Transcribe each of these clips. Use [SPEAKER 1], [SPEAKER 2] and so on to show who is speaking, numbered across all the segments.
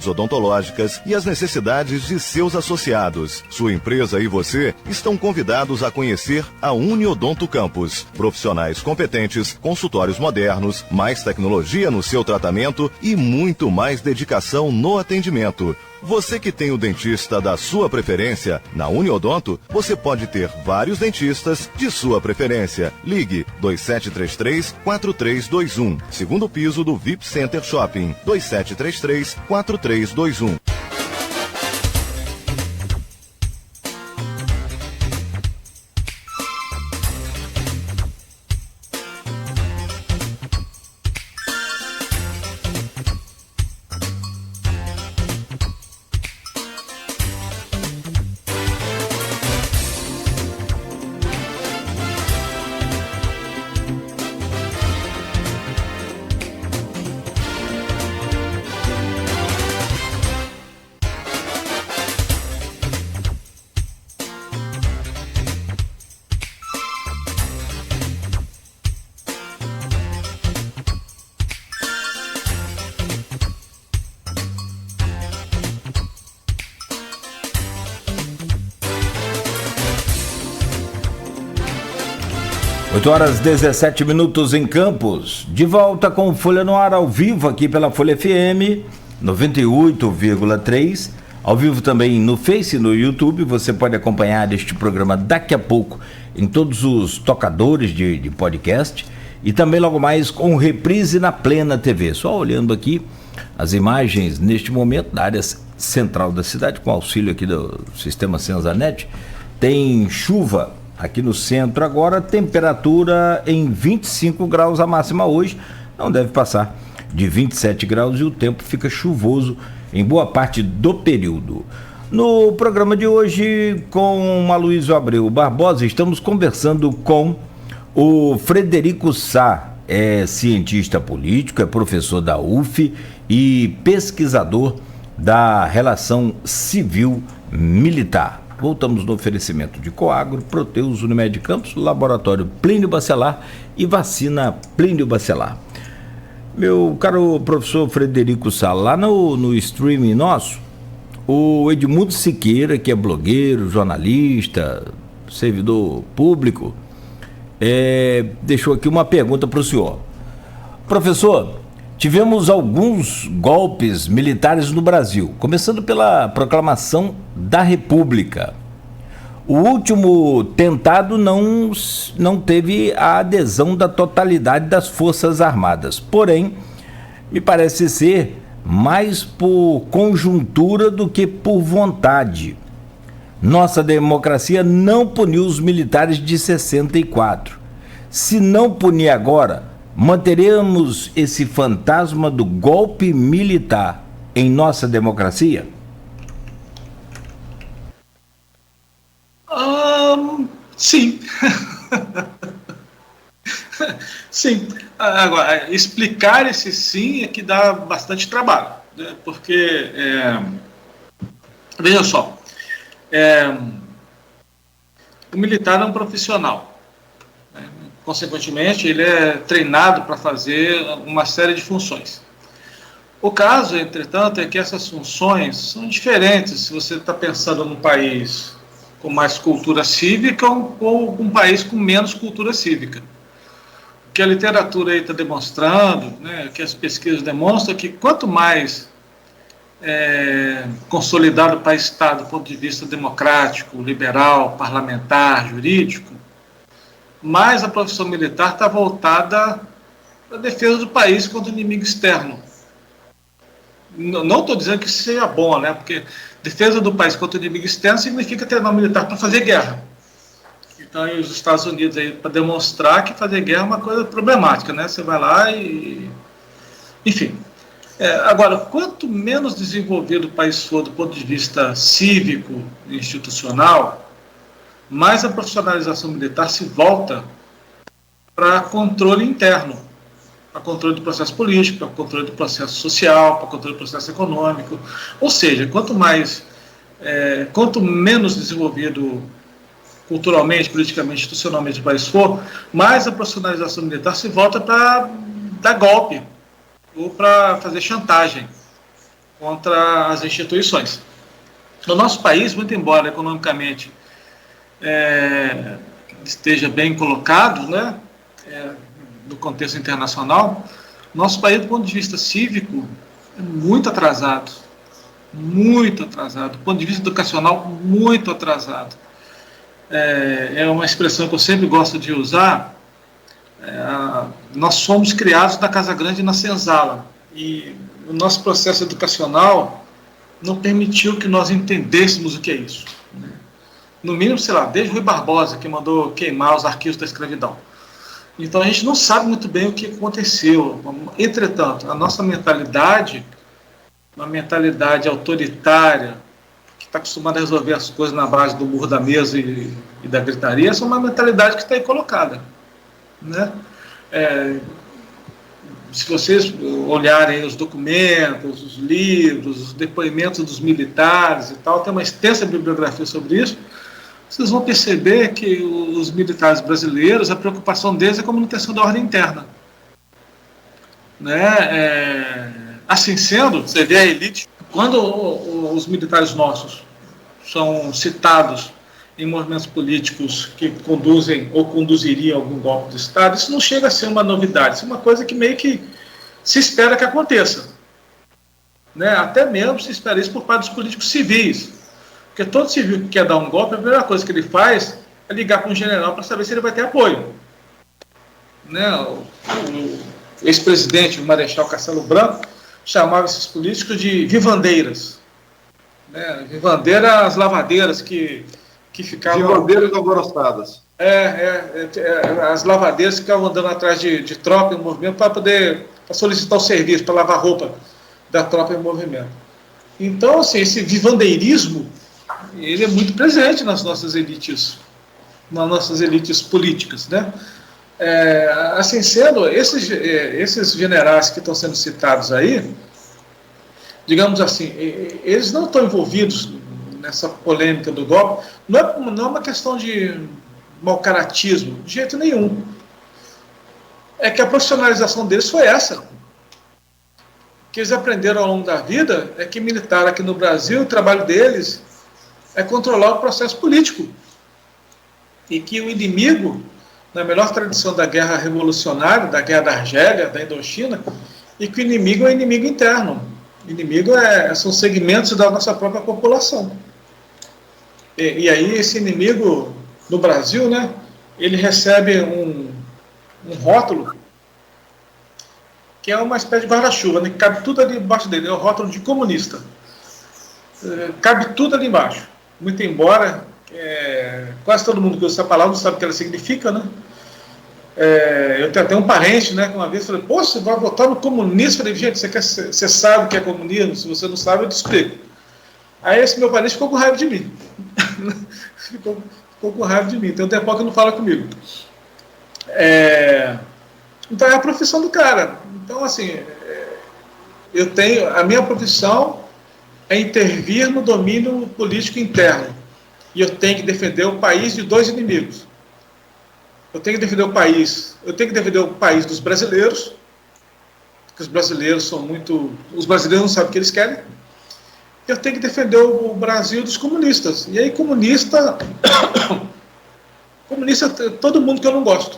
[SPEAKER 1] odontológicas e as necessidades de seus associados. Sua empresa e você estão convidados a conhecer a Uniodonto Campus. Profissionais competentes, consultórios modernos, mais tecnologia no seu tratamento e muito mais dedicação no atendimento. Você que tem o dentista da sua preferência, na Uniodonto, você pode ter vários dentistas de sua preferência. Ligue 2733-4321, segundo piso do VIP Center Shopping, 2733-4321.
[SPEAKER 2] 8h17 em Campos, de volta com Folha no Ar ao vivo aqui pela Folha FM 98,3, ao vivo também no Face e no YouTube. Você pode acompanhar este programa daqui a pouco em todos os tocadores de podcast e também logo mais com reprise na Plena TV. Só olhando aqui as imagens neste momento da área central da cidade, com auxílio aqui do sistema Senzanet, tem chuva aqui no centro agora, temperatura em 25 graus a máxima hoje, não deve passar de 27 graus e o tempo fica chuvoso em boa parte do período. No programa de hoje, com o Aloysio Abreu Barbosa, estamos conversando com o Frederico Sá, é cientista político, é professor da UF e pesquisador da relação civil-militar. Voltamos no oferecimento de Coagro, Proteus, Unimed Campos, Laboratório Plínio Bacelar e Vacina Plínio Bacelar. Meu caro professor Frederico Sá, lá no streaming nosso, o Edmundo Siqueira, que é blogueiro, jornalista, servidor público, deixou aqui uma pergunta para o senhor. Professor, tivemos alguns golpes militares no Brasil, começando pela proclamação da República. O último tentado não teve a adesão da totalidade das Forças Armadas, porém, me parece ser mais por conjuntura do que por vontade. Nossa democracia não puniu os militares de 64. Se não punir agora, manteremos esse fantasma do golpe militar em nossa democracia?
[SPEAKER 3] Sim. Sim. Agora, explicar esse sim é que dá bastante trabalho, né? Porque, veja só, o militar é um profissional, né? Consequentemente, ele é treinado para fazer uma série de funções. O caso, entretanto, é que essas funções são diferentes se você está pensando num país com mais cultura cívica ou um país com menos cultura cívica. O que a literatura está demonstrando, né, que as pesquisas demonstram, que quanto mais consolidado o país está do ponto de vista democrático, liberal, parlamentar, jurídico, mais a profissão militar está voltada à defesa do país contra o inimigo externo. Não estou dizendo que isso seja bom, né? Porque defesa do país contra o inimigo externo significa treinar o militar para fazer guerra. Então, os Estados Unidos, para demonstrar que fazer guerra é uma coisa problemática, né? Você vai lá e... Enfim. Agora, quanto menos desenvolvido o país for do ponto de vista cívico e institucional, mais a profissionalização militar se volta para controle interno, para controle do processo político, para controle do processo social, para controle do processo econômico. Ou seja, quanto menos desenvolvido culturalmente, politicamente, institucionalmente o país for, mais a profissionalização militar se volta para dar golpe ou para fazer chantagem. contra as instituições. No nosso país, muito embora economicamente esteja bem colocado, né, no contexto internacional, nosso país, do ponto de vista cívico, é muito atrasado. Muito atrasado. Do ponto de vista educacional, muito atrasado. É uma expressão que eu sempre gosto de usar. Nós fomos criados na Casa Grande e na Senzala. E o nosso processo educacional não permitiu que nós entendêssemos o que é isso. Né? No mínimo, sei lá, desde Rui Barbosa, que mandou queimar os arquivos da escravidão. Então a gente não sabe muito bem o que aconteceu. Entretanto, a nossa mentalidade, uma mentalidade autoritária, que está acostumada a resolver as coisas na base do murro da mesa e da gritaria, essa é uma mentalidade que está aí colocada. Né? Se vocês olharem os documentos, os livros, os depoimentos dos militares e tal, tem uma extensa bibliografia sobre isso, vocês vão perceber que os militares brasileiros, a preocupação deles é com a manutenção da ordem interna. Né? Assim sendo, você vê a elite, quando os militares nossos são citados em movimentos políticos que conduzem ou conduziriam algum golpe de Estado, isso não chega a ser uma novidade, isso é uma coisa que meio que se espera que aconteça. Né? Até mesmo se espera isso por parte dos políticos civis, porque todo civil que quer dar um golpe, a primeira coisa que ele faz é ligar para um general para saber se ele vai ter apoio. Né? O ex-presidente, o Marechal Castelo Branco, chamava esses políticos de vivandeiras. Né? Vivandeiras lavadeiras que ficavam...
[SPEAKER 4] Vivandeiras alvoroçadas.
[SPEAKER 3] As lavadeiras que ficavam andando atrás de tropa em movimento para solicitar o serviço, para lavar roupa da tropa em movimento. Então, assim, esse vivandeirismo, ele é muito presente nas nossas elites políticas, né? Assim sendo, esses generais que estão sendo citados aí, digamos assim, eles não estão envolvidos nessa polêmica do golpe, não é uma questão de mau-caratismo, de jeito nenhum. É que a profissionalização deles foi essa. O que eles aprenderam ao longo da vida é que militar aqui no Brasil, o trabalho deles é controlar o processo político. E que o inimigo, na melhor tradição da guerra revolucionária, da guerra da Argélia, da Indochina, e que o inimigo é inimigo interno. O inimigo são segmentos da nossa própria população. E aí esse inimigo no Brasil, né, ele recebe um rótulo que é uma espécie de guarda-chuva, né, que cabe tudo ali embaixo dele, é o rótulo de comunista. Cabe tudo ali embaixo. Muito embora quase todo mundo que usa essa palavra não sabe o que ela significa, né? Eu tenho até um parente, né, que uma vez falei, pô, você vai votar no comunista? Eu falei, gente, você sabe o que é comunismo? Se você não sabe, eu te explico. Aí esse meu parente ficou com raiva de mim. ficou com raiva de mim. Tem um tempo que não fala comigo. Então é a profissão do cara. Então, assim, a minha profissão é intervir no domínio político interno. E eu tenho que defender o país de dois inimigos. Eu tenho que defender o país dos brasileiros, porque os brasileiros são muito... Os brasileiros não sabem o que eles querem. Eu tenho que defender o Brasil dos comunistas. E aí, comunista é todo mundo que eu não gosto.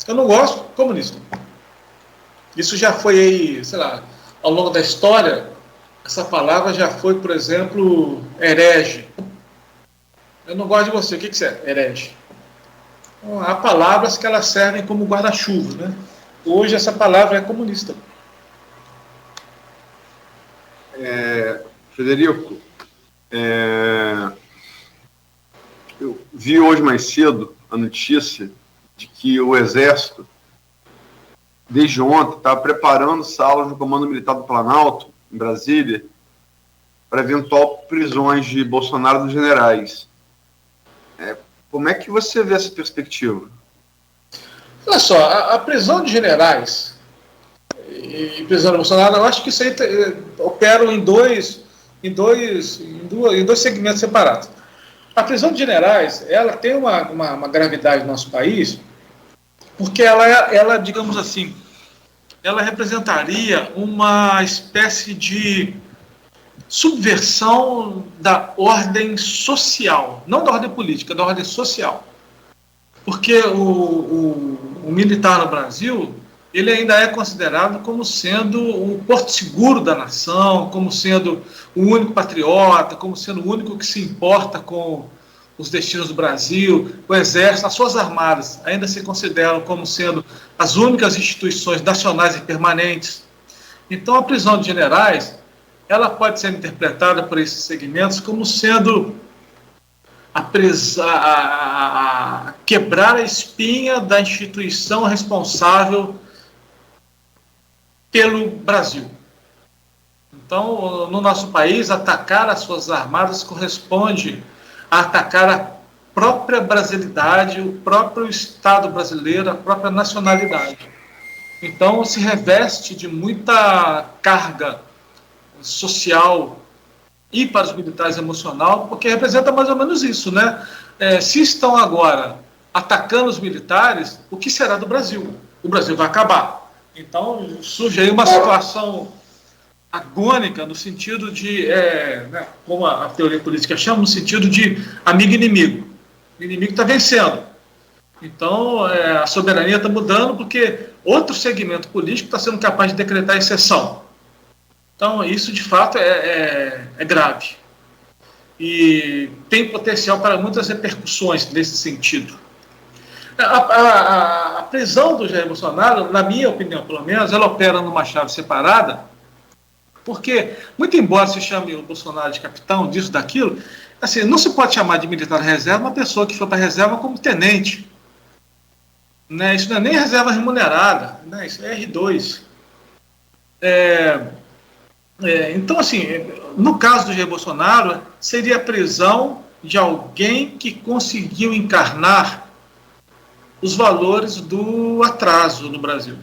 [SPEAKER 3] Eu não gosto, comunista. Isso já foi aí, sei lá, ao longo da história, essa palavra já foi, por exemplo, herege. Eu não gosto de você. O que você é? Herege. Então, há palavras que elas servem como guarda-chuva, né? Hoje essa palavra é comunista.
[SPEAKER 4] Frederico, eu vi hoje mais cedo a notícia de que o Exército, desde ontem, está preparando salas no Comando Militar do Planalto, em Brasília, para eventual prisões de Bolsonaro e dos generais. Como é que você vê essa perspectiva?
[SPEAKER 3] Olha só, a prisão de generais e prisão de Bolsonaro, eu acho que isso aí operam em dois segmentos separados. A prisão de generais, ela tem uma gravidade no nosso país, porque ela, digamos assim, ela representaria uma espécie de subversão da ordem social, não da ordem política, da ordem social. Porque o militar no Brasil, ele ainda é considerado como sendo o porto seguro da nação, como sendo o único patriota, como sendo o único que se importa com os destinos do Brasil. O Exército, as Forças Armadas ainda se consideram como sendo as únicas instituições nacionais e permanentes. Então, a prisão de generais, ela pode ser interpretada por esses segmentos como sendo quebrar a espinha da instituição responsável pelo Brasil. Então, no nosso país, atacar as Forças Armadas corresponde a atacar a própria brasilidade, o próprio Estado brasileiro, a própria nacionalidade. Então, se reveste de muita carga social e para os militares emocional, porque representa mais ou menos isso, né? Se estão agora atacando os militares, o que será do Brasil? O Brasil vai acabar. Então, surge aí uma situação agônica, no sentido de, né, como a teoria política chama, no sentido de amigo e inimigo. O inimigo está vencendo. Então, a soberania está mudando porque outro segmento político está sendo capaz de decretar exceção. Então, isso, de fato, é grave. E tem potencial para muitas repercussões nesse sentido. A prisão do Jair Bolsonaro, na minha opinião, pelo menos, ela opera numa chave separada, porque, muito embora se chame o Bolsonaro de capitão, disso, daquilo, assim, não se pode chamar de militar reserva uma pessoa que foi para a reserva como tenente. Né? Isso não é nem reserva remunerada, né? Isso é R2. Então, assim, no caso do Jair Bolsonaro, seria a prisão de alguém que conseguiu encarnar os valores do atraso no Brasil.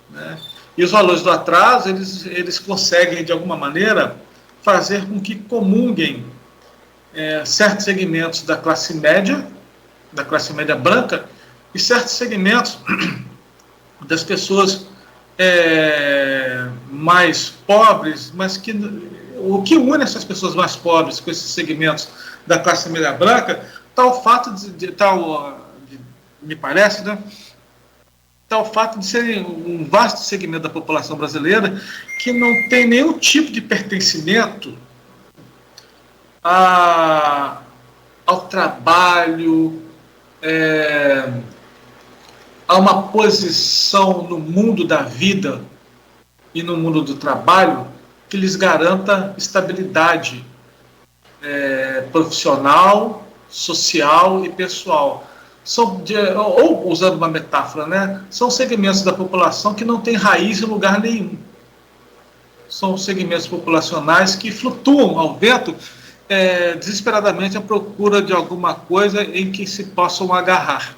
[SPEAKER 3] Né? E os valores do atraso, eles conseguem, de alguma maneira, fazer com que comunguem certos segmentos da classe média branca, e certos segmentos das pessoas mais pobres, mas que o que une essas pessoas mais pobres com esses segmentos da classe média branca está o fato me parece, né? Está o fato de serem um vasto segmento da população brasileira que não tem nenhum tipo de pertencimento ao trabalho, a uma posição no mundo da vida e no mundo do trabalho que lhes garanta estabilidade profissional, social e pessoal. Ou, usando uma metáfora, né, são segmentos da população que não têm raiz em lugar nenhum. São segmentos populacionais que flutuam ao vento desesperadamente à procura de alguma coisa em que se possam agarrar.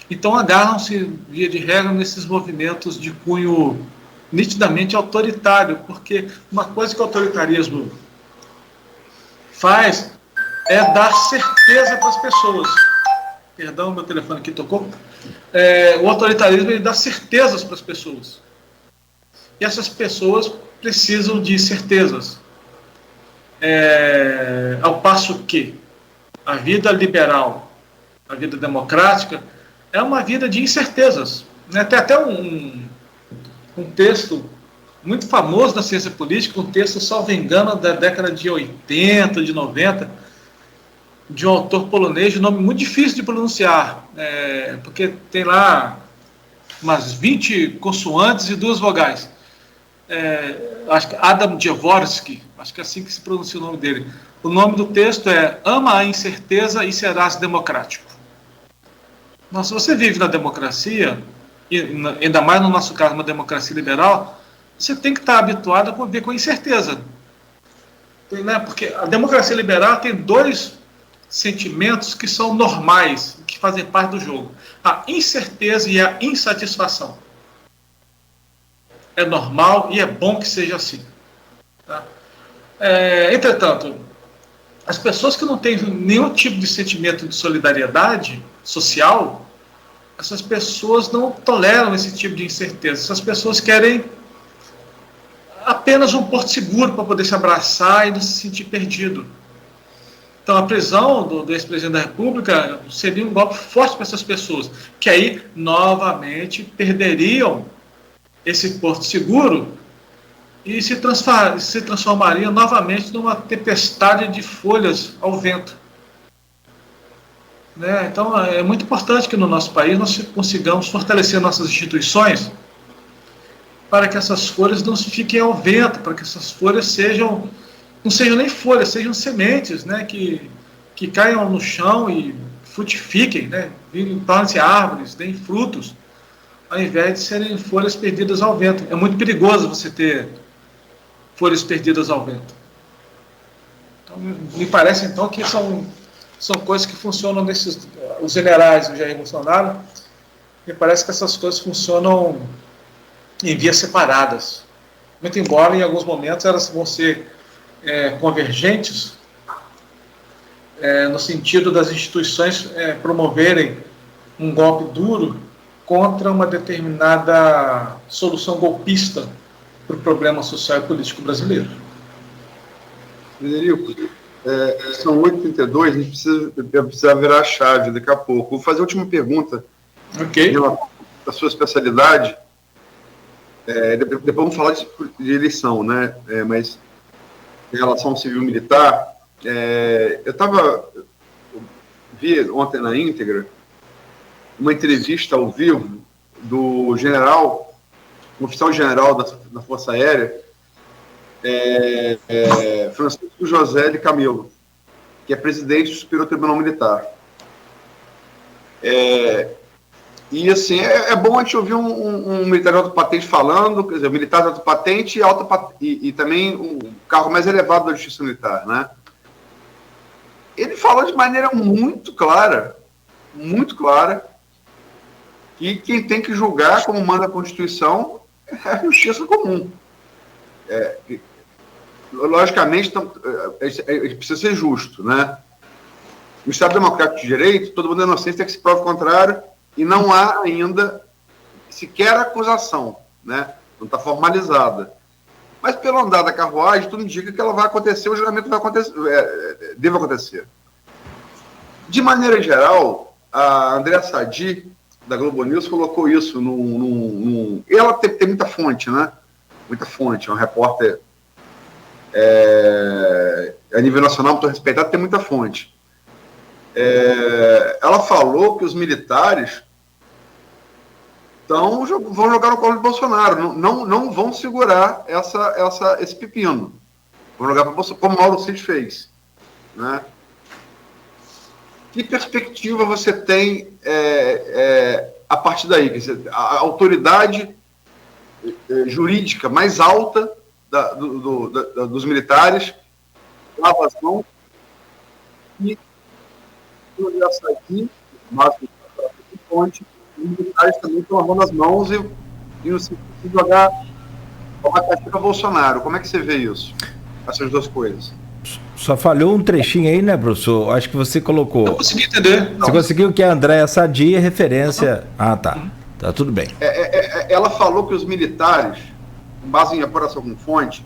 [SPEAKER 3] Então agarram-se, via de regra, nesses movimentos de cunho nitidamente autoritário, porque uma coisa que o autoritarismo faz é dar certeza para as pessoas. Perdão, meu telefone aqui tocou. O autoritarismo, ele dá certezas para as pessoas. E essas pessoas precisam de certezas. Ao passo que a vida liberal, a vida democrática, é uma vida de incertezas. Né? Tem até um texto muito famoso da ciência política, um texto, salvo engano, da década de 80, de 90, de um autor polonês, de nome muito difícil de pronunciar, porque tem lá umas 20 consoantes e 2 vogais. Acho que Adam Dvorsky, acho que é assim que se pronuncia o nome dele. O nome do texto é Ama a incerteza e serás democrático. Então, se você vive na democracia, e ainda mais no nosso caso, uma democracia liberal, você tem que estar habituado a conviver com a incerteza. Né? Porque a democracia liberal tem 2 sentimentos que são normais, que fazem parte do jogo: a incerteza e a insatisfação. É normal e é bom que seja assim. Tá? Entretanto, as pessoas que não têm nenhum tipo de sentimento de solidariedade social, essas pessoas não toleram esse tipo de incerteza. Essas pessoas querem apenas um porto seguro para poder se abraçar e não se sentir perdido. Então, a prisão do ex-presidente da República seria um golpe forte para essas pessoas, que aí, novamente, perderiam esse porto seguro e se transformariam novamente numa tempestade de folhas ao vento. Né? Então, é muito importante que no nosso país nós consigamos fortalecer nossas instituições para que essas folhas não fiquem ao vento, para que essas folhas não sejam nem folhas, sejam sementes, né, que caiam no chão e frutifiquem, né, tornem-se árvores, deem frutos, ao invés de serem folhas perdidas ao vento. É muito perigoso você ter folhas perdidas ao vento. Então, me parece, então, que são coisas que funcionam os generais do Jair Bolsonaro, me parece que essas coisas funcionam em vias separadas. Muito embora, em alguns momentos, elas vão ser convergentes, no sentido das instituições promoverem um golpe duro contra uma determinada solução golpista para o problema social e político brasileiro.
[SPEAKER 4] Frederico, são 8h32, a gente precisa virar a chave daqui a pouco. Vou fazer a última pergunta.
[SPEAKER 3] Ok.
[SPEAKER 4] Da sua especialidade. Depois vamos falar de eleição, né? Mas em relação ao civil-militar, eu vi ontem na íntegra uma entrevista ao vivo do general, um oficial-general da Força Aérea, Francisco José de Camelo, que é presidente do Superior Tribunal Militar. E assim, é bom a gente ouvir um militar de alta patente falando, quer dizer, militar de alta patente e também o cargo mais elevado da Justiça Militar, né? Ele falou de maneira muito clara, que quem tem que julgar, como manda a Constituição, é a Justiça Comum. Logicamente, precisa ser justo, né? No Estado Democrático de Direito, todo mundo é inocente até que se prove o contrário, e não há ainda sequer acusação, né? Não está formalizada. Mas pelo andar da carruagem, tudo indica que ela vai acontecer, o julgamento vai acontecer, deve acontecer. De maneira geral, a Andréa Sadi, da Globo News, colocou isso ela tem muita fonte, né? Muita fonte, é um repórter a nível nacional muito respeitado, tem muita fonte. Ela falou que os militares vão jogar no colo de Bolsonaro, não vão segurar esse pepino, vão jogar para Bolsonaro, como Mauro Cid fez, né? Que perspectiva você tem a partir daí? Quer dizer, a autoridade jurídica mais alta dos militares lava as mãos e essa aqui, mas fonte, os militares também estão lavando as mãos e no sentido de jogar uma caixa para Bolsonaro. Como é que você vê isso? Essas duas coisas.
[SPEAKER 2] Só falhou um trechinho aí, né, professor? Acho que você colocou.
[SPEAKER 3] Não consegui entender.
[SPEAKER 2] Você conseguiu que a Andréa Sadi é referência. Ah, tá. Tá tudo bem.
[SPEAKER 4] Ela falou que os militares, com base em apuração com fonte,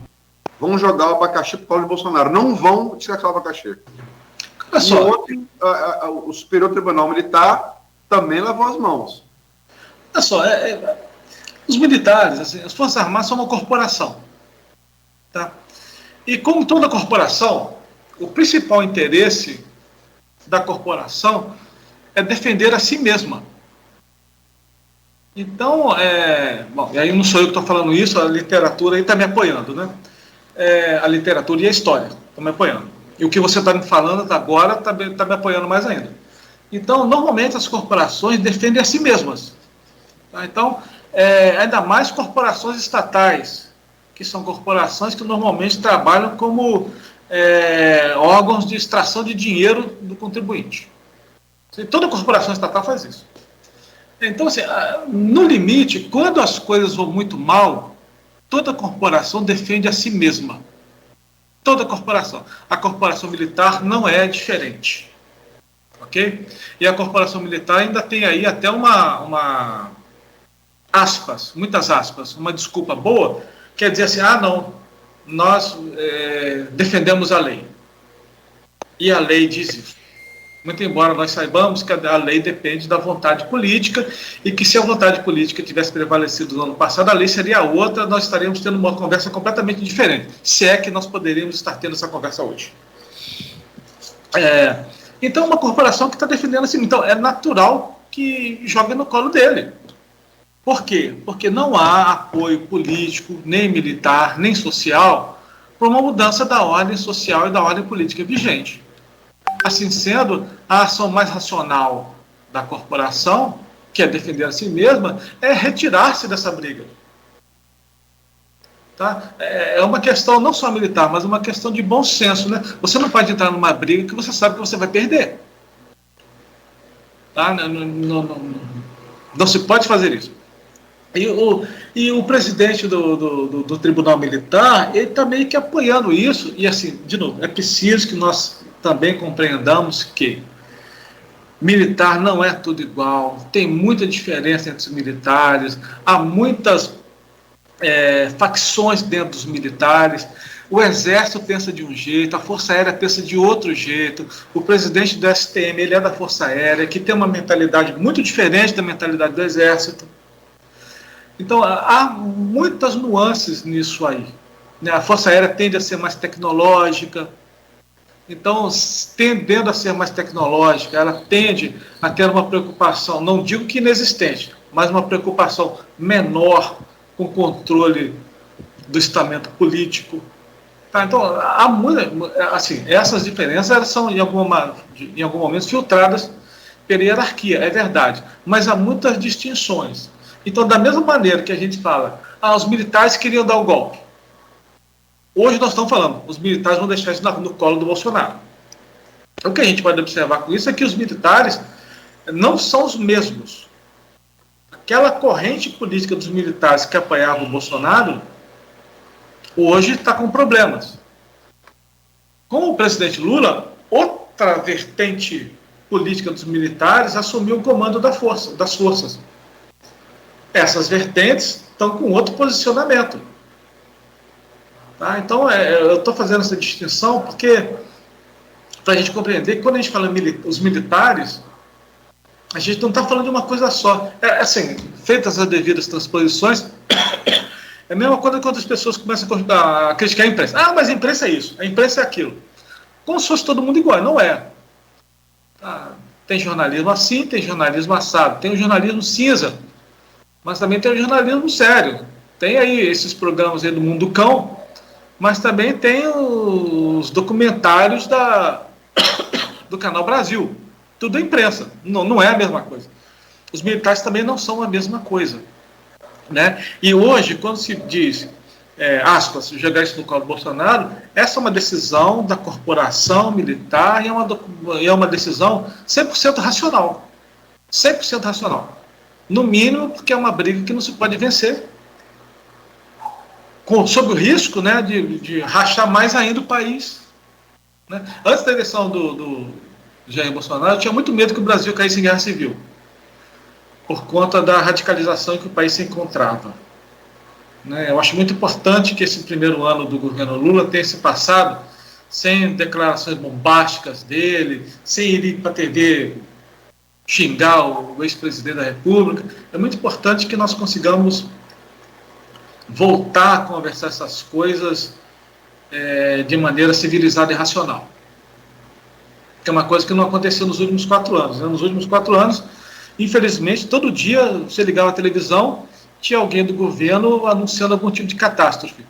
[SPEAKER 4] vão jogar o abacaxi para o colo de Bolsonaro. Não vão descartar o abacaxi.
[SPEAKER 3] Olha só.
[SPEAKER 4] E ontem, o Superior Tribunal Militar também lavou as mãos.
[SPEAKER 3] Olha só, os militares, assim, as Forças Armadas são uma corporação. Tá? E como toda corporação, o principal interesse da corporação é defender a si mesma. Então, bom, e aí não sou eu que estou falando isso, a literatura aí está me apoiando, né? A literatura e a história estão me apoiando. E o que você está me falando agora está me apoiando mais ainda. Então, normalmente as corporações defendem a si mesmas. Tá? Então, ainda mais corporações estatais, que são corporações que normalmente trabalham como órgãos de extração de dinheiro do contribuinte. Toda corporação estatal faz isso. Então, assim, no limite, quando as coisas vão muito mal, toda corporação defende a si mesma. Toda corporação. A corporação militar não é diferente. ok? E a corporação militar ainda tem aí até uma aspas, muitas aspas, uma desculpa boa, quer dizer assim, não, nós defendemos a lei. E a lei diz isso. Muito embora nós saibamos que a lei depende da vontade política e que se a vontade política tivesse prevalecido no ano passado, a lei seria outra, nós estaríamos tendo uma conversa completamente diferente, se é que nós poderíamos estar tendo essa conversa hoje. Então, uma corporação que está defendendo assim, então é natural que jogue no colo dele. Por quê? Porque não há apoio político, nem militar, nem social, para uma mudança da ordem social e da ordem política vigente. Assim sendo, a ação mais racional da corporação, que é defender a si mesma, é retirar-se dessa briga. Tá? É uma questão não só militar, mas uma questão de bom senso. Né? Você não pode entrar numa briga que você sabe que você vai perder. Tá? Não se pode fazer isso. E o presidente do Tribunal Militar, ele está meio que apoiando isso. E assim, de novo, é preciso que nós também compreendamos que militar não é tudo igual, tem muita diferença entre os militares, há muitas facções dentro dos militares. O Exército pensa de um jeito, a Força Aérea pensa de outro jeito, o presidente do STM ele é da Força Aérea, que tem uma mentalidade muito diferente da mentalidade do Exército. Então, há muitas nuances nisso aí. A Força Aérea tende a ser mais tecnológica. Então, tendendo a ser mais tecnológica, ela tende a ter uma preocupação, não digo que inexistente, mas uma preocupação menor com o controle do estamento político. Tá? Então, há assim, essas diferenças elas são, em algum momento, filtradas pela hierarquia, é verdade, mas há muitas distinções. Então, da mesma maneira que a gente fala, os militares queriam dar o golpe. Hoje nós estamos falando, os militares vão deixar isso no colo do Bolsonaro. O que a gente pode observar com isso é que os militares não são os mesmos. Aquela corrente política dos militares que apoiava o Bolsonaro, hoje está com problemas. Com o presidente Lula, outra vertente política dos militares assumiu o comando das forças. Essas vertentes estão com outro posicionamento. Tá? Então, eu estou fazendo essa distinção porque, para a gente compreender que quando a gente fala os militares, a gente não está falando de uma coisa só. Assim, feitas as devidas transposições, é a mesma coisa quando as pessoas começam a criticar a imprensa. Mas a imprensa é isso, a imprensa é aquilo. Como se fosse todo mundo igual, não é. Tem jornalismo assim, tem jornalismo assado, tem o jornalismo cinza, mas também tem o jornalismo sério. Tem aí esses programas aí do Mundo Cão, mas também tem os documentários do Canal Brasil. Tudo é imprensa, não é a mesma coisa. Os militares também não são a mesma coisa. Né? E hoje, quando se diz, aspas, jogar isso no colo do Bolsonaro, essa é uma decisão da corporação militar e é uma decisão 100% racional. 100% racional. No mínimo, porque é uma briga que não se pode vencer. Sob o risco, né, de rachar mais ainda o país. Né? Antes da eleição do Jair Bolsonaro, eu tinha muito medo que o Brasil caísse em guerra civil, por conta da radicalização em que o país se encontrava. Né? Eu acho muito importante que esse primeiro ano do governo Lula tenha se passado sem declarações bombásticas dele, sem ir para a TV xingar o ex-presidente da República. É muito importante que nós consigamos voltar a conversar essas coisas de maneira civilizada e racional. Que é uma coisa que não aconteceu nos últimos 4 anos. Né? Nos últimos 4 anos, infelizmente, todo dia você ligava a televisão, tinha alguém do governo anunciando algum tipo de catástrofe.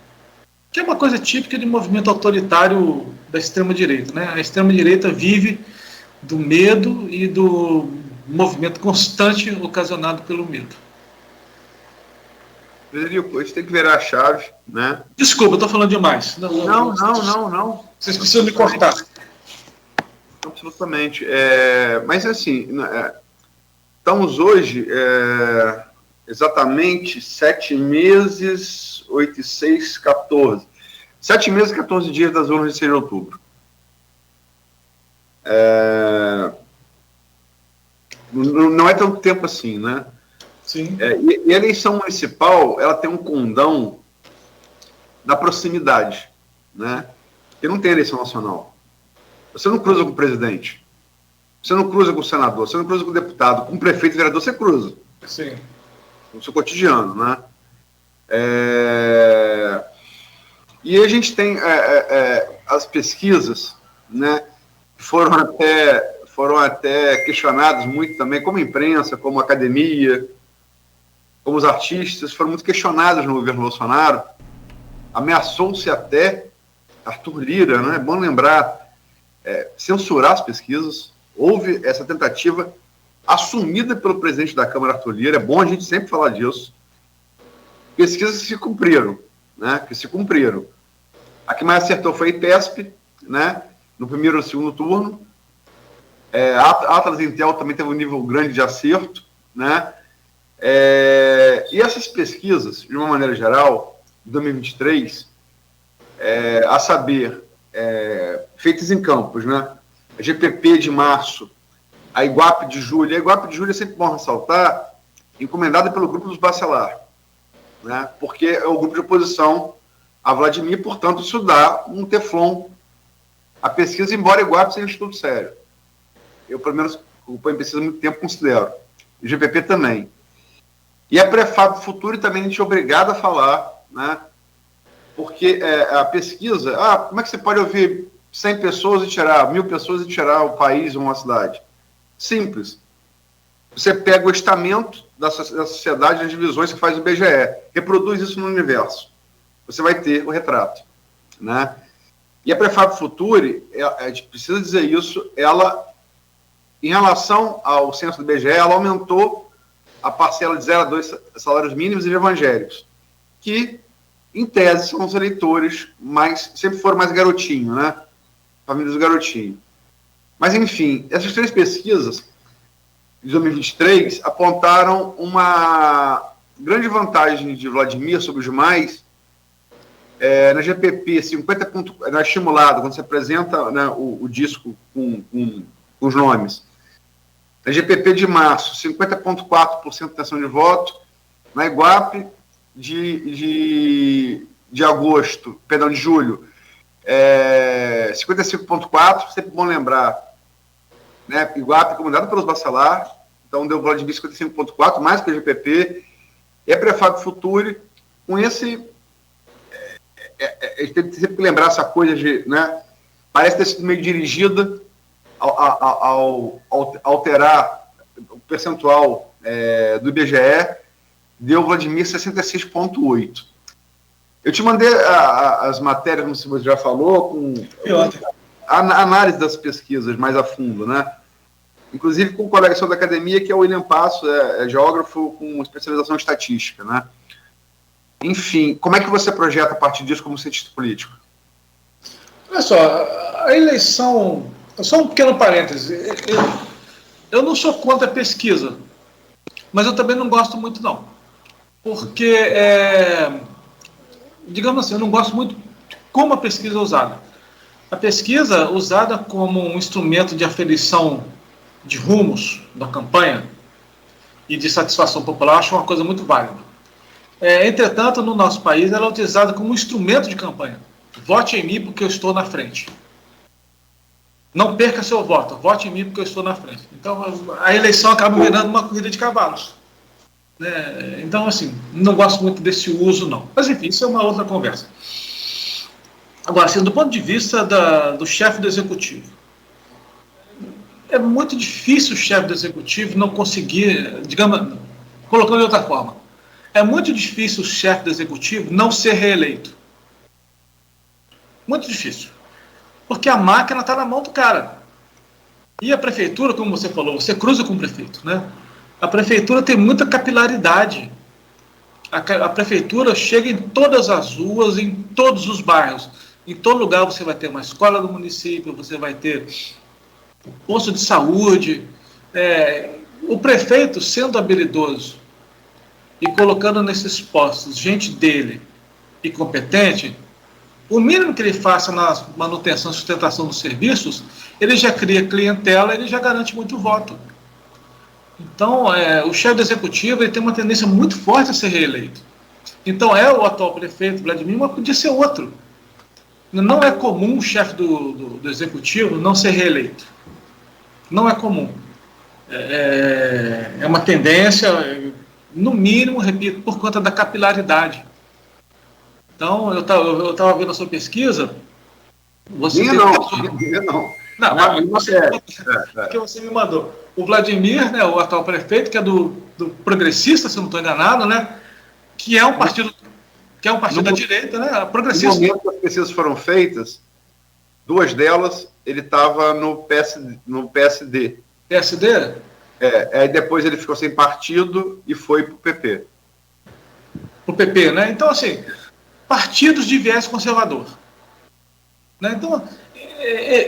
[SPEAKER 3] Que é uma coisa típica de movimento autoritário da extrema-direita. Né? A extrema-direita vive do medo e do movimento constante ocasionado pelo medo.
[SPEAKER 4] Frederico, isso tem que virar a chave, né?
[SPEAKER 3] Desculpa, eu estou falando demais.
[SPEAKER 4] Não.
[SPEAKER 3] Vocês precisam me cortar.
[SPEAKER 4] Absolutamente. Mas assim, estamos hoje exatamente 7 meses, 8 e 6, 14. 7 meses e 14 dias das urnas de 6 de outubro. não é tanto tempo assim, né?
[SPEAKER 3] Sim.
[SPEAKER 4] E a eleição municipal, ela tem um condão da proximidade, né? Porque não tem eleição nacional. Você não cruza com o presidente, você não cruza com o senador, você não cruza com o deputado, com o prefeito e vereador, você cruza.
[SPEAKER 3] Sim.
[SPEAKER 4] No seu cotidiano, né? E a gente tem as pesquisas, né? Foram até questionadas muito também, como a imprensa, como a academia, como os artistas, foram muito questionados no governo Bolsonaro. Ameaçou-se até Arthur Lira, né? É bom lembrar, censurar as pesquisas. Houve essa tentativa assumida pelo presidente da Câmara, Arthur Lira. É bom a gente sempre falar disso. Pesquisas que se cumpriram, né? A que mais acertou foi a IPESP, né? No primeiro e segundo turno. A Atlas Intel também teve um nível grande de acerto, né? E essas pesquisas, de uma maneira geral, de 2023, a saber, feitas em campos, né? A GPP de março, a Iguape de julho. A Iguape de julho é sempre bom ressaltar, encomendada pelo grupo dos Bacelar, né? Porque é o grupo de oposição a Vladimir, portanto, isso dá um teflon à pesquisa, embora a Iguape seja um estudo sério. Eu, pelo menos, acompanho pesquisa há muito tempo, considero. E o GPP também. E a Prefab Futuro também a gente é obrigado a falar, né? Porque a pesquisa, como é que você pode ouvir 100 pessoas e tirar, 1.000 pessoas e tirar o país ou uma cidade? Simples. Você pega o estamento da sociedade, as divisões que faz o IBGE, reproduz isso no universo. Você vai ter o retrato, né? E a Prefab Futuri, a gente precisa dizer isso, ela, em relação ao censo do IBGE, ela aumentou a parcela de 0 a 2 salários mínimos e de evangélicos, que, em tese, são os eleitores, mas sempre foram mais garotinho, né? Famílias do garotinho. Mas, enfim, essas 3 pesquisas de 2023 apontaram uma grande vantagem de Vladimir sobre os demais. Na GPP, 50 pontos, na estimulada, quando você apresenta, né, o disco com os nomes. Na GPP de março, 50,4% de intenção de voto. Na Iguape de agosto, perdão, de julho, 55,4%, sempre bom lembrar, né? Iguape comandado pelos Bacelar, então deu Vladimir 55,4%, mais que a GPP, e a Prefab Futuri, com esse... a gente tem sempre que lembrar essa coisa de, né? Parece ter sido meio dirigida ao alterar o percentual do IBGE, deu Vladimir 66,8%. Eu te mandei as matérias, como você já falou, com a análise das pesquisas mais a fundo, né? Inclusive com um colega seu da academia, que é o William Passo, geógrafo com especialização em estatística, né? Enfim, como é que você projeta a partir disso como cientista político?
[SPEAKER 3] Olha só, a eleição... Só um pequeno parêntese. Eu não sou contra a pesquisa, mas eu também não gosto muito, não. Porque, digamos assim, eu não gosto muito de como a pesquisa é usada. A pesquisa usada como um instrumento de aferição de rumos da campanha e de satisfação popular, eu acho uma coisa muito válida. Entretanto, no nosso país, ela é utilizada como um instrumento de campanha. Vote em mim porque eu estou na frente. Não perca seu voto, vote em mim porque eu estou na frente. Então, a eleição acaba virando uma corrida de cavalos. Então, assim, não gosto muito desse uso, não. Mas, enfim, isso é uma outra conversa. Agora, assim, do ponto de vista do chefe do executivo, é muito difícil o chefe do executivo não conseguir, digamos, colocando de outra forma, é muito difícil o chefe do executivo não ser reeleito. Muito difícil. Porque a máquina está na mão do cara. E a prefeitura, como você falou, você cruza com o prefeito, né? A prefeitura tem muita capilaridade. A prefeitura chega em todas as ruas, em todos os bairros. Em todo lugar você vai ter uma escola do município, você vai ter um posto de saúde. O prefeito, sendo habilidoso e colocando nesses postos gente dele e competente, o mínimo que ele faça na manutenção e sustentação dos serviços, ele já cria clientela, ele já garante muito voto. Então, o chefe do executivo ele tem uma tendência muito forte a ser reeleito. Então, o atual prefeito, Vladimir, mas podia ser outro. Não é comum o chefe do executivo não ser reeleito. Não é comum. É uma tendência, no mínimo, repito, por conta da capilaridade. Então, eu estava vendo a sua pesquisa. Você que você me mandou. O Vladimir, né, o atual prefeito, que é do Progressista, se eu não estou enganado, né, que é um partido da direita, né, progressista.
[SPEAKER 4] No momento que as pesquisas foram feitas, 2 delas, ele estava no PSD.
[SPEAKER 3] PSD?
[SPEAKER 4] Aí depois ele ficou sem partido e foi para o PP.
[SPEAKER 3] Para o PP, né? Então, assim, partidos de viés conservador. Né? Então,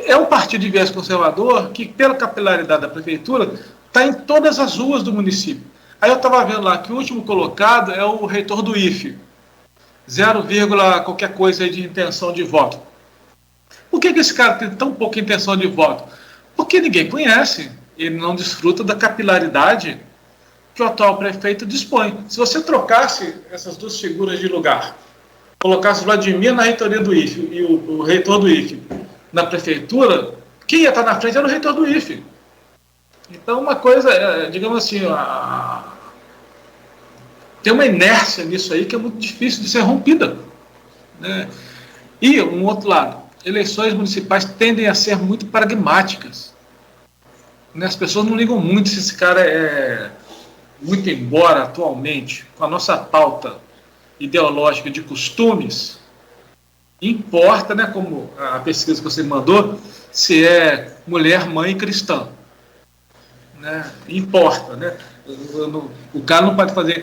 [SPEAKER 3] é um partido de viés conservador que, pela capilaridade da prefeitura, está em todas as ruas do município. Aí eu estava vendo lá que o último colocado é o reitor do IFE, 0, qualquer coisa aí de intenção de voto. Por que esse cara tem tão pouca intenção de voto? Porque ninguém conhece, ele não desfruta da capilaridade que o atual prefeito dispõe. Se você trocasse essas 2 figuras de lugar, colocasse Vladimir na reitoria do IFE e o reitor do IFE na prefeitura, quem ia estar na frente era o reitor do IFE. Então, uma coisa, digamos assim, tem uma inércia nisso aí que é muito difícil de ser rompida. Né? E, um outro lado, eleições municipais tendem a ser muito pragmáticas. Né? As pessoas não ligam muito se esse cara muito embora atualmente, com a nossa pauta ideológica de costumes, importa, né, como a pesquisa que você mandou, se é mulher, mãe cristã. Né? Importa, né? O cara não pode fazer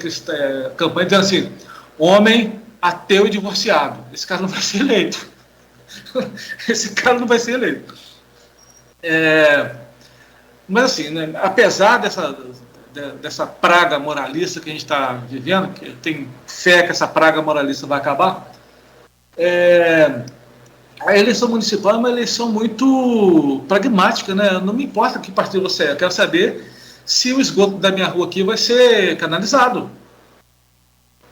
[SPEAKER 3] campanha dizendo assim, homem, ateu e divorciado. Esse cara não vai ser eleito. Esse cara não vai ser eleito. Mas assim, né, apesar dessa praga moralista que a gente está vivendo, que eu tenho fé que essa praga moralista vai acabar, a eleição municipal é uma eleição muito pragmática, né? Não me importa que partido você é, eu quero saber se o esgoto da minha rua aqui vai ser canalizado.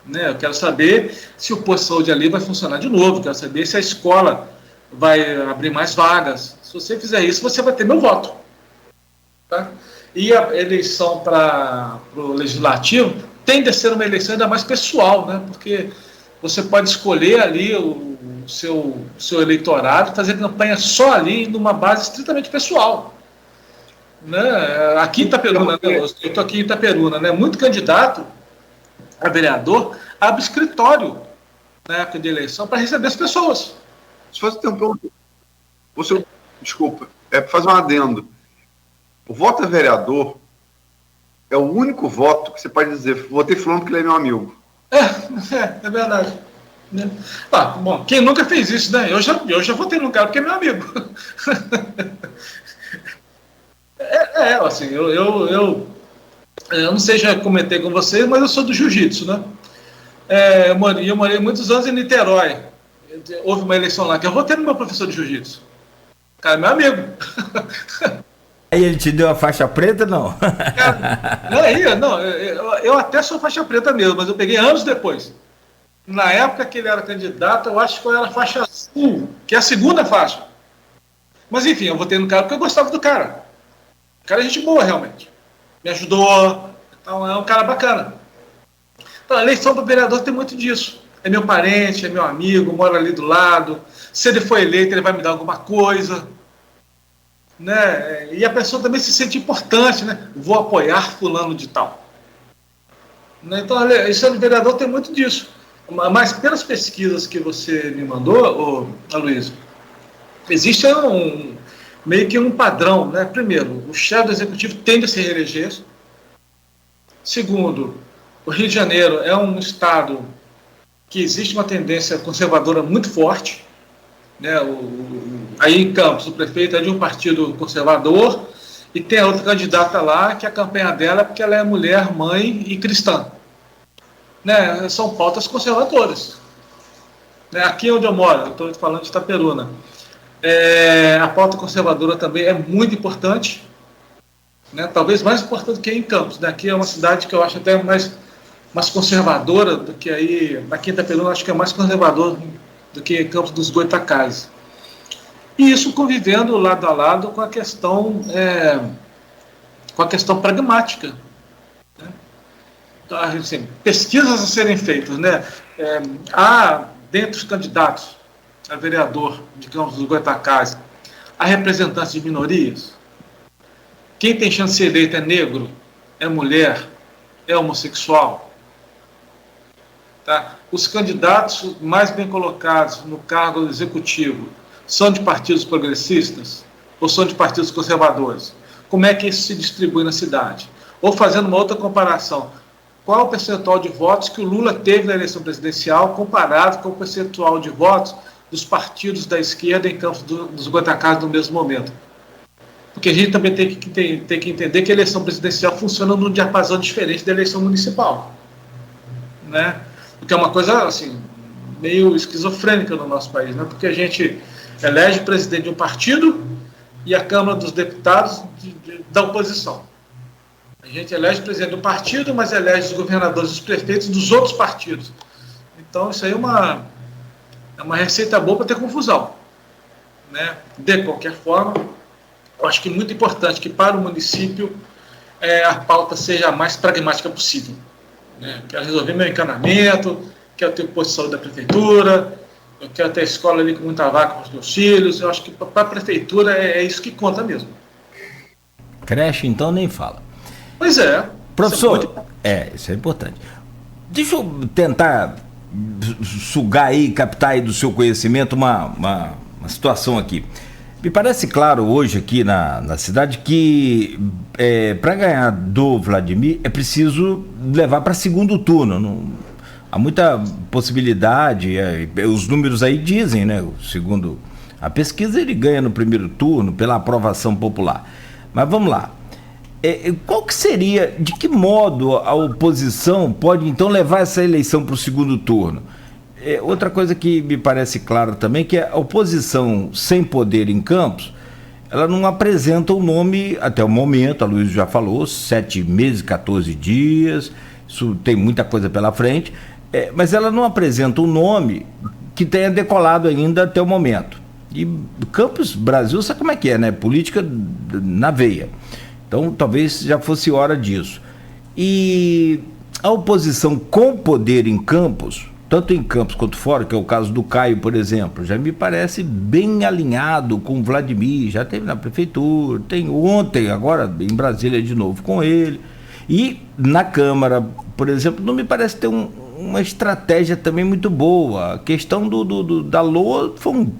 [SPEAKER 3] Né? Eu quero saber se o posto de saúde ali vai funcionar de novo, eu quero saber se a escola vai abrir mais vagas. Se você fizer isso, você vai ter meu voto. Tá? E a eleição para o legislativo tende a ser uma eleição ainda mais pessoal, né? Porque você pode escolher ali o seu eleitorado, fazer campanha só ali numa base estritamente pessoal. Né? Aqui em Itaperuna, né? Eu estou aqui em Itaperuna, né? Muito candidato a vereador abre escritório na época de eleição para receber as pessoas.
[SPEAKER 4] Se você tem um ponto, desculpa, fazer um adendo. O voto a vereador é o único voto que você pode dizer, votei fulano porque ele é meu amigo.
[SPEAKER 3] É verdade. Né? Bom, quem nunca fez isso, né? Eu já votei no cara porque é meu amigo. Assim, eu não sei, já comentei com vocês, mas eu sou do jiu-jitsu, né? Eu morei muitos anos em Niterói. Houve uma eleição lá que eu votei no meu professor de jiu-jitsu. O cara é meu amigo.
[SPEAKER 2] Aí ele te deu a faixa preta, não?
[SPEAKER 3] Eu até sou faixa preta mesmo, mas eu peguei anos depois. Na época que ele era candidato, eu acho que eu era faixa azul, que é a segunda faixa. Mas enfim, eu votei no cara porque eu gostava do cara. O cara é gente boa, realmente. Me ajudou, então é um cara bacana. Então, a eleição para vereador tem muito disso. É meu parente, é meu amigo, mora ali do lado. Se ele for eleito, ele vai me dar alguma coisa. Né? E a pessoa também se sente importante, né? Vou apoiar fulano de tal. Né? Então, a eleição de vereador tem muito disso. Mas pelas pesquisas que você me mandou, Aloysio, existe meio que um padrão, né? Primeiro, o chefe do executivo tende a se reeleger. Segundo, o Rio de Janeiro é um estado que existe uma tendência conservadora muito forte. Né? Aí em Campos, o prefeito é de um partido conservador e tem a outra candidata lá que a campanha dela é porque ela é mulher, mãe e cristã. Né? São pautas conservadoras. Né? Aqui onde eu moro, eu estou falando de Itaperuna, a pauta conservadora também é muito importante. né? Talvez mais importante do que em Campos, né? Aqui é uma cidade que eu acho até mais conservadora do que aí, na Quinta Peluna, acho que é mais conservador do que Campos dos Goytacazes. E isso convivendo lado a lado com a questão pragmática, né? Então, assim, pesquisas a serem feitas, né? Há, dentre os candidatos a vereador de Campos dos Goytacazes, há representantes de minorias. Quem tem chance de ser eleito é negro, é mulher, é homossexual. Tá? Os candidatos mais bem colocados no cargo executivo são de partidos progressistas ou são de partidos conservadores? Como é que isso se distribui na cidade? Ou fazendo uma outra comparação, qual é o percentual de votos que o Lula teve na eleição presidencial comparado com o percentual de votos dos partidos da esquerda em Campos dos Goytacazes no mesmo momento? Porque a gente também tem que entender que a eleição presidencial funciona num diapasão diferente da eleição municipal, né? O que é uma coisa assim, meio esquizofrênica no nosso país, né? Porque a gente elege o presidente de um partido e a Câmara dos Deputados da oposição. A gente elege o presidente do partido, mas elege os governadores e os prefeitos dos outros partidos. Então, isso aí é uma receita boa para ter confusão, né? De qualquer forma, eu acho que é muito importante que para o município a pauta seja a mais pragmática possível, né? Eu quero resolver meu encanamento, quero ter o posto de saúde da prefeitura, eu quero ter a escola ali com muita vaga para os meus filhos. Eu acho que para a prefeitura é isso que conta mesmo.
[SPEAKER 2] Creche, então, nem fala.
[SPEAKER 3] Pois é.
[SPEAKER 2] Professor, isso é importante. Deixa eu tentar sugar aí, captar aí do seu conhecimento uma situação aqui. Me parece claro hoje aqui na cidade que para ganhar do Vladimir é preciso levar para segundo turno. Não, há muita possibilidade, os números aí dizem, né? Segundo a pesquisa, ele ganha no primeiro turno pela aprovação popular. Mas vamos lá. Qual que seria, de que modo a oposição pode então levar essa eleição para o segundo turno? Outra coisa que me parece clara também, que a oposição sem poder em Campos, ela não apresenta o nome até o momento, a Luísa já falou, 7 meses, 14 dias, isso tem muita coisa pela frente, mas ela não apresenta um nome que tenha decolado ainda até o momento. E Campos, Brasil, sabe como é que é, né? Política na veia. Então, talvez já fosse hora disso. E a oposição com poder em Campos, tanto em Campos quanto fora, que é o caso do Caio, por exemplo, já me parece bem alinhado com o Vladimir, já teve na prefeitura, tem ontem, agora em Brasília de novo com ele. E na Câmara, por exemplo, não me parece ter uma estratégia também muito boa. A questão da LOA foi um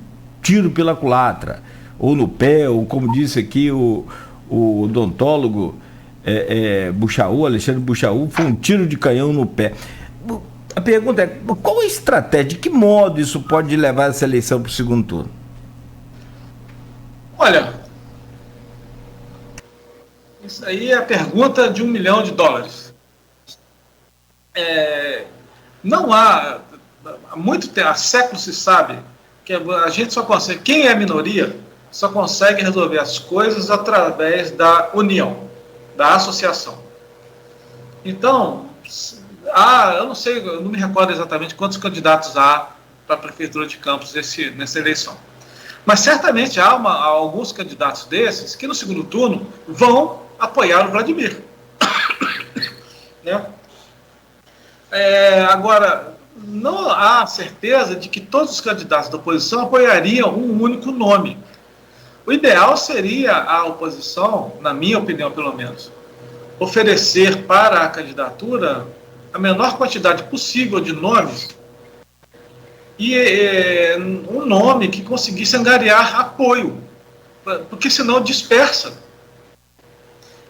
[SPEAKER 2] tiro pela culatra, ou no pé, ou como disse aqui o odontólogo Buchaú, Alexandre Buchaú, foi um tiro de canhão no pé. A pergunta é, qual a estratégia, de que modo isso pode levar essa eleição para o segundo turno?
[SPEAKER 3] Olha, isso aí é a pergunta de $1 milhão. Não há muito tempo, há séculos se sabe que a gente só consegue, quem é minoria, só consegue resolver as coisas através da união, da associação. Então, eu não sei, eu não me recordo exatamente quantos candidatos há para a Prefeitura de Campos nessa eleição. Mas certamente há alguns candidatos desses que no segundo turno vão apoiar o Vladimir. Né? Agora, não há certeza de que todos os candidatos da oposição apoiariam um único nome. O ideal seria a oposição, na minha opinião pelo menos, oferecer para a candidatura a menor quantidade possível de nomes e um nome que conseguisse angariar apoio, porque senão dispersa.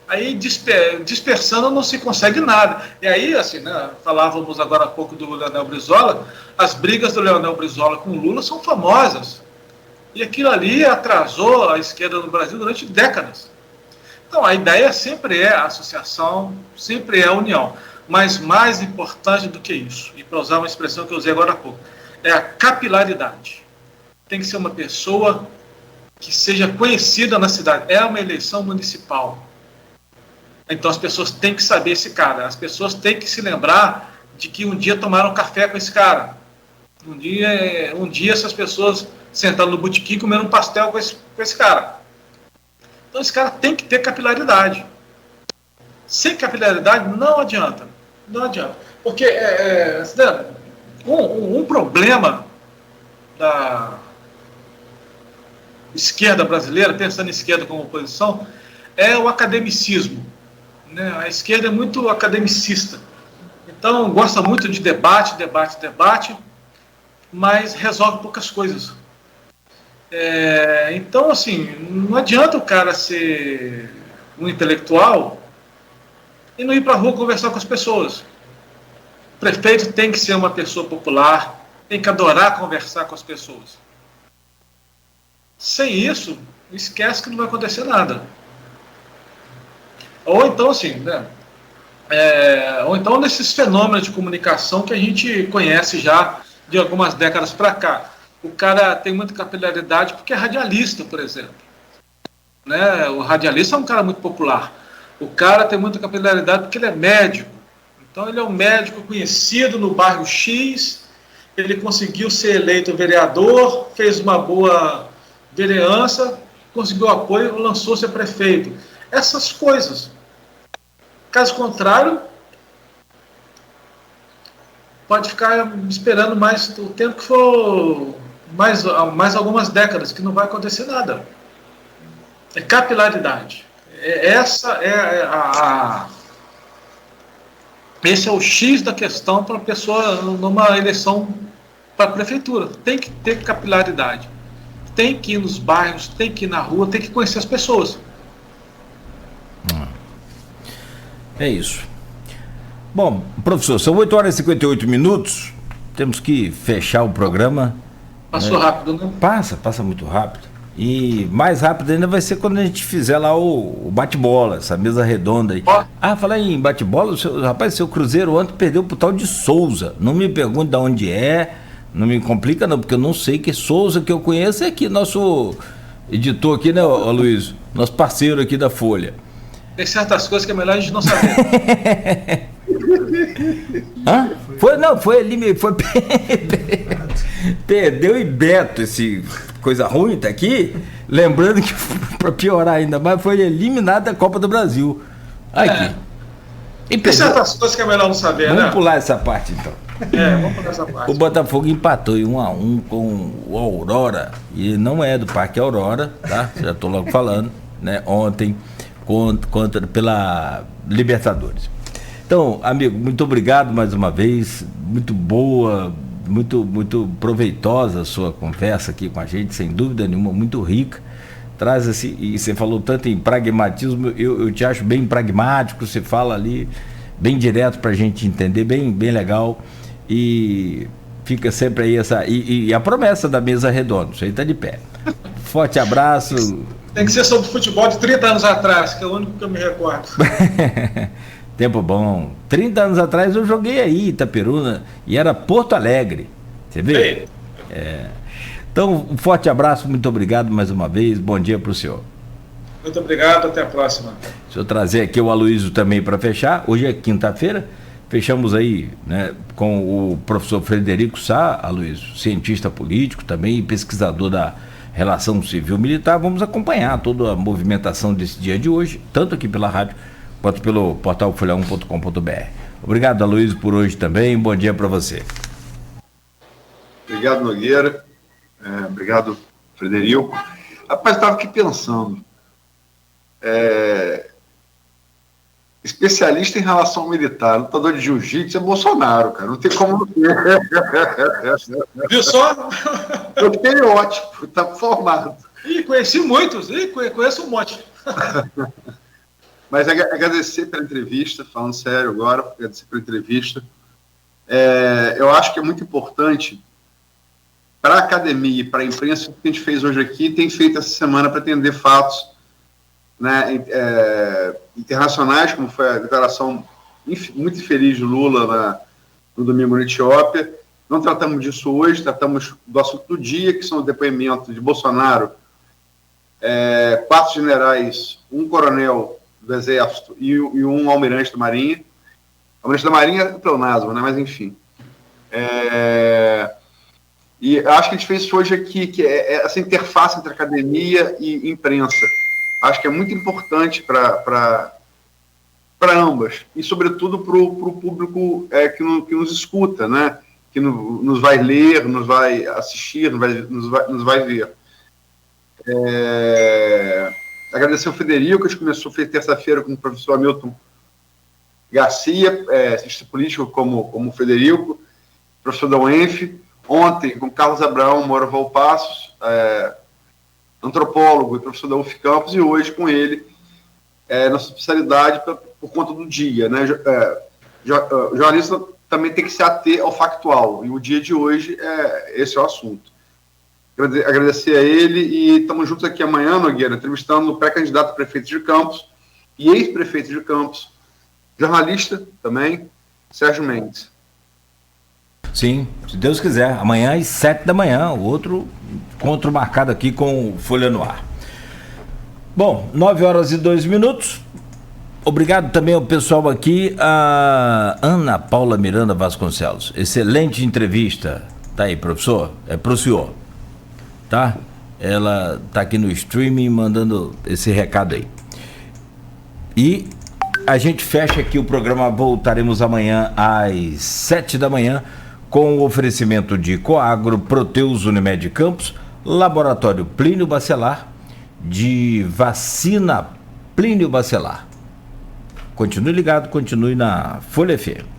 [SPEAKER 3] Aí dispersando não se consegue nada. E aí, assim, né, falávamos agora há pouco do Leonel Brizola, as brigas do Leonel Brizola com o Lula são famosas. E aquilo ali atrasou a esquerda no Brasil durante décadas. Então, a ideia sempre é a associação, sempre é a união. Mas mais importante do que isso, e para usar uma expressão que eu usei agora há pouco, é a capilaridade. Tem que ser uma pessoa que seja conhecida na cidade. É uma eleição municipal. Então as pessoas têm que saber esse cara, as pessoas têm que se lembrar de que um dia tomaram café com esse cara. Um dia essas pessoas sentaram no botequim comendo um pastel com esse cara. Então esse cara tem que ter capilaridade. Sem capilaridade não adianta. Não adianta. Porque um problema da esquerda brasileira, pensando em esquerda como oposição, é o academicismo. Né? A esquerda é muito academicista. Então gosta muito de debate, mas resolve poucas coisas. Então, assim, não adianta o cara ser um intelectual e não ir para a rua conversar com as pessoas. O prefeito tem que ser uma pessoa popular, tem que adorar conversar com as pessoas. Sem isso, esquece que não vai acontecer nada. Ou então, assim, né? Ou então nesses fenômenos de comunicação que a gente conhece já de algumas décadas para cá. O cara tem muita capilaridade porque é radialista, por exemplo. Né? O radialista é um cara muito popular. O cara tem muita capilaridade porque ele é médico. Então ele é um médico conhecido no bairro X, ele conseguiu ser eleito vereador, fez uma boa vereança, conseguiu apoio, lançou-se a prefeito. Essas coisas. Caso contrário, pode ficar esperando mais o tempo que for, mais algumas décadas, que não vai acontecer nada. É capilaridade. Esse é o X da questão para a pessoa numa eleição para a prefeitura. Tem que ter capilaridade. Tem que ir nos bairros, tem que ir na rua, tem que conhecer as pessoas.
[SPEAKER 2] É isso. Bom, professor, são 8 horas e 58 minutos. Temos que fechar o programa.
[SPEAKER 3] Passou rápido, né?
[SPEAKER 2] Passa muito rápido. E mais rápido ainda vai ser quando a gente fizer lá o bate-bola, essa mesa redonda aí. Falar em bate-bola, seu Cruzeiro ontem perdeu pro tal de Souza. Não me pergunte de onde é, não me complica não, porque eu não sei que Souza que eu conheço é aqui, nosso editor aqui, né, Luiz? Nosso parceiro aqui da Folha.
[SPEAKER 3] Tem certas coisas que é melhor a gente não saber.
[SPEAKER 2] Foi ali, foi perdeu e Beto, esse coisa ruim tá aqui, lembrando que para piorar ainda mais, foi eliminado da Copa do Brasil. Aqui.
[SPEAKER 3] Tem certas coisas que é melhor não saber,
[SPEAKER 2] vamos, né? Vamos pular essa parte então.
[SPEAKER 3] Vamos pular essa parte.
[SPEAKER 2] O Botafogo empatou em 1-1 com o Aurora, e não é do Parque Aurora, tá? Já tô logo falando, né? Ontem pela Libertadores. Então, amigo, muito obrigado mais uma vez, muito boa, muito proveitosa a sua conversa aqui com a gente, sem dúvida nenhuma, muito rica. Traz assim, e você falou tanto em pragmatismo, eu te acho bem pragmático, você fala ali bem direto para a gente entender, bem legal, e fica sempre aí e a promessa da mesa redonda, isso aí tá de pé. Forte abraço.
[SPEAKER 3] Tem que ser sobre futebol de 30 anos atrás, que é o único que eu me recordo.
[SPEAKER 2] Tempo bom. 30 anos atrás eu joguei aí, Itaperuna, e era Porto Alegre. Você vê? Então, um forte abraço, muito obrigado mais uma vez. Bom dia para o senhor.
[SPEAKER 3] Muito obrigado, até a próxima.
[SPEAKER 2] Deixa eu trazer aqui o Aloysio também para fechar. Hoje é quinta-feira. Fechamos aí, né, com o professor Frederico Sá, Aloysio, cientista político também e pesquisador da relação civil-militar. Vamos acompanhar toda a movimentação desse dia de hoje, tanto aqui pela rádio quanto pelo portal folha1.com.br. Obrigado, Aloysio, por hoje também. Bom dia para você.
[SPEAKER 4] Obrigado, Nogueira. Obrigado, Frederico. Rapaz, estava aqui pensando. Especialista em relação militar, lutador de jiu-jitsu é Bolsonaro, cara. Não tem como não ter.
[SPEAKER 3] Viu só?
[SPEAKER 4] O estereótipo, está formado.
[SPEAKER 3] Conheci muitos, conheço um monte.
[SPEAKER 4] Mas agradecer pela entrevista, falando sério agora, agradecer pela entrevista. Eu acho que é muito importante para a academia e para a imprensa o que a gente fez hoje aqui, tem feito essa semana para atender fatos, né, internacionais, como foi a declaração muito infeliz de Lula no domingo na Etiópia. Não tratamos disso hoje, tratamos do assunto do dia, que são os depoimentos de Bolsonaro, 4 generais, um coronel do Exército e um almirante da Marinha. O almirante da Marinha é pleonasmo, né? Mas enfim. E acho que a gente fez isso hoje aqui, que é essa interface entre academia e imprensa. Acho que é muito importante para ambas, e sobretudo para o público que nos escuta, né? Que nos vai ler, nos vai assistir, nos vai ver. Agradecer ao Federico, a gente começou terça-feira com o professor Hamilton Garcia, cientista político como Federico, professor da UENF, ontem com Carlos Abraão Moura Valpassos, antropólogo e professor da UF Campus, e hoje com ele, nossa especialidade por conta do dia, né? O jornalista também tem que se ater ao factual, e o dia de hoje esse é o assunto. Agradecer a ele, e estamos juntos aqui amanhã, Nogueira, entrevistando o pré-candidato a prefeito de Campos e ex-prefeito de Campos, jornalista também, Sérgio Mendes.
[SPEAKER 2] Sim, se Deus quiser, amanhã às 7 da manhã, o outro encontro marcado aqui com Folha no Ar. Bom, 9h02. Obrigado também ao pessoal aqui, a Ana Paula Miranda Vasconcelos. Excelente entrevista. Tá aí, professor? É pro senhor. Tá? Ela tá aqui no streaming mandando esse recado aí. E a gente fecha aqui o programa. Voltaremos amanhã às 7 da manhã com o oferecimento de Coagro, Proteus Unimed Campos, Laboratório Plínio Bacelar, de vacina Plínio Bacelar. Continue ligado, continue na Folha FM.